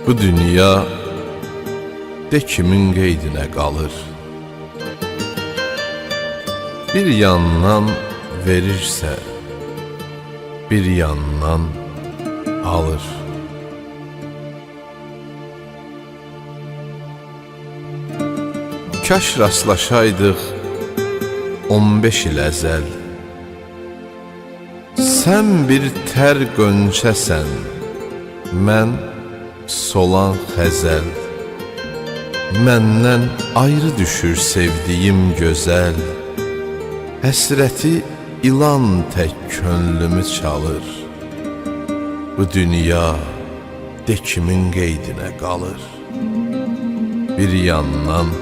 Bu dünya de kimin qeydinə qalır? Bir yandan verirsə, bir yandan alır. Kaş rastlaşaydıq 15 il əzəl. Sən bir tər qönçəsən, mən solan xəzəl. Məndən ayrı düşür sevdiyim gözəl. Həsrəti ilan tək könlümü çalır. Bu dünya de kimin qeydinə qalır? Bir yandan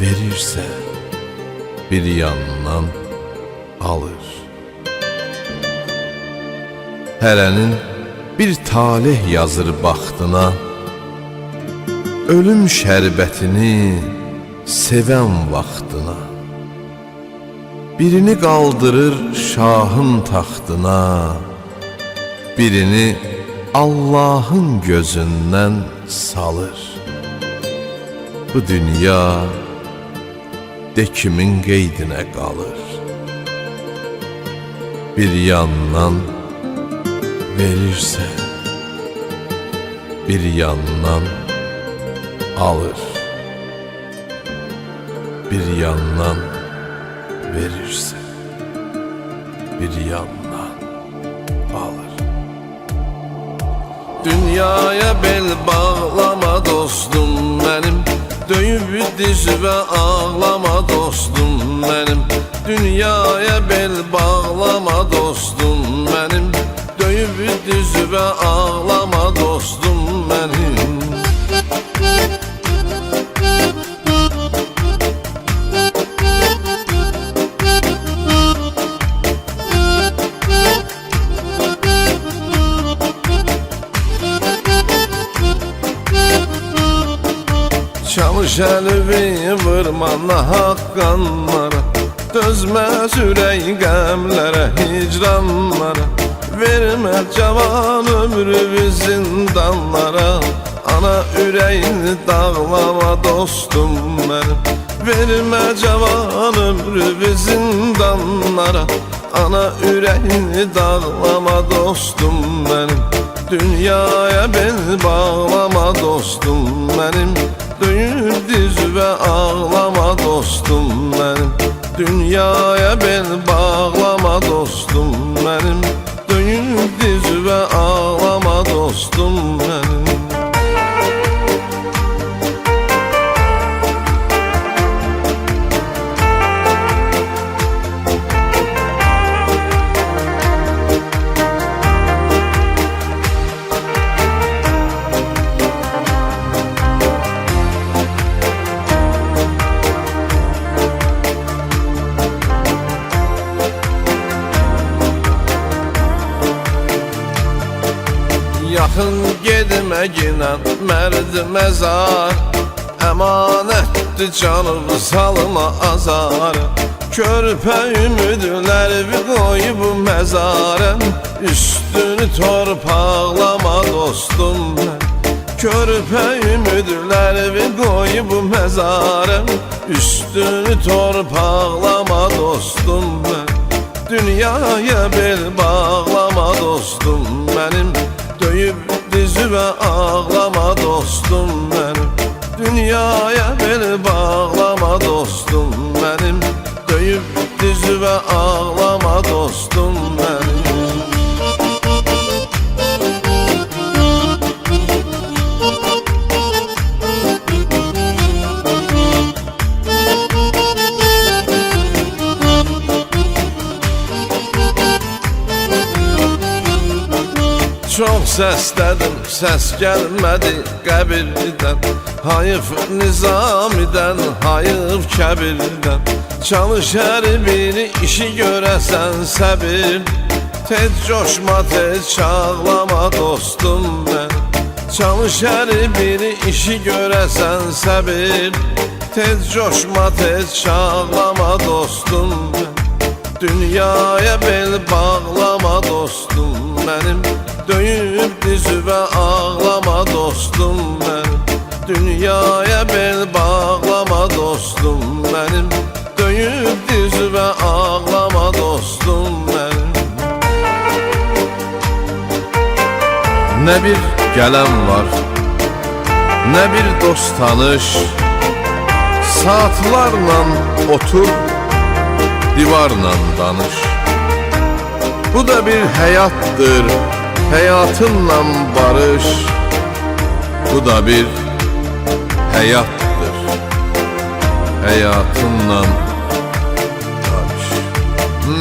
verirsə, bir yandan alır. Hərənin bir talih yazır baxtına, ölüm şərbətini sevən vaxtına. Birini qaldırır şahın taxtına, birini Allah'ın gözündən salır. Bu dünya de kimin qeydinə qalır? Bir yandan verirsə, bir yandan alır. Bir yandan verirsə, bir yandan alır. Dünyaya bel bağlama dostum mənim, döyüb diz və ağlama dostum mənim. Dünyaya bel bağlama dostum mənim, döyüb diz və ağlama dostum mənim. Çalış əlvi vırmanla haqqanlara, dözməz ürək qəmlərə, hicranlara. Vermə cavan ömrü zindanlara, ana ürəyini dağlama dostum mənim. Vermə cavan ömrü zindanlara, ana ürəyini dağlama dostum mənim. Dünyaya bel bağlama dostum mənim, döyür diz və ağlama dostum mənim. Dünyaya bel bağlama dostum mənim, döyür diz və ağlama dostum mənim. Yaxın gedməginən mərd məzar, əmanətdir canım salma azar. Körpə ümidlərvi qoyub məzarə, üstünü torpaqlama dostum mən. Körpə ümidlərvi qoyub məzarə, üstünü torpaqlama dostum mən. Dünyaya bel bağlama dostum mənim, döyüb dizi və ağlama dostum mənim. Dünyaya bel bağlama dostum mənim, döyüb dizi və ağlama dostum mənim. Çox səslədim, səs gəlmədi qəbirdən. Hayıf Nizamidən, hayıf Kəbirdən. Çalış hər biri işi görəsən səbir, tez coşma, tez çağlama dostum mən. Çalış hər biri işi görəsən səbir, tez coşma, tez çağlama dostum mən. Dünyaya bel bağlama dostum mənim, döyüb dizüvə ağlama dostum mənim. Dünyaya bel bağlama dostum mənim. Döyüb dizüvə ağlama dostum mənim. Nə bir gələn var, nə bir dost tanış, saatlarla otur, divarla danış. Bu da bir həyatdır, həyatınla barış. Bu da bir həyatdır, həyatınla barış.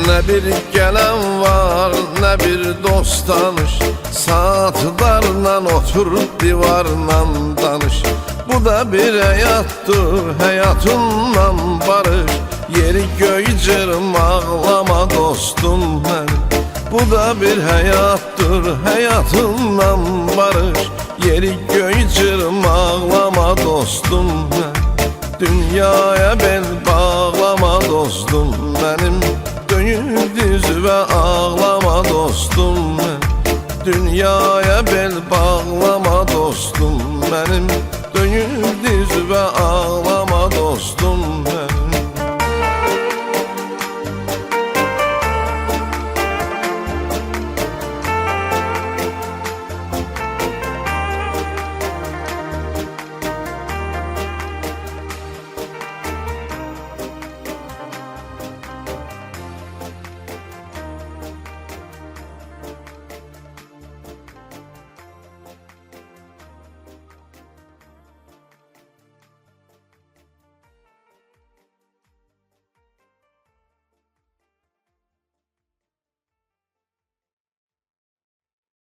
Nə bir gələn var, nə bir dost tanış, saatlarla otur, divarla danış. Bu da bir həyatdır, həyatınla barış. Yeri göy cırım ağlama dostum mənim. Bu da bir həyatdır, həyatınla barış. Yeri göy cırım ağlama dostum mənim. Dünyaya bel bağlama dostum mənim. Döyüb dizüvə ağlama dostum mənim. Dünyaya bel bağlama dostum mənim. Döyüb dizüvə ağlama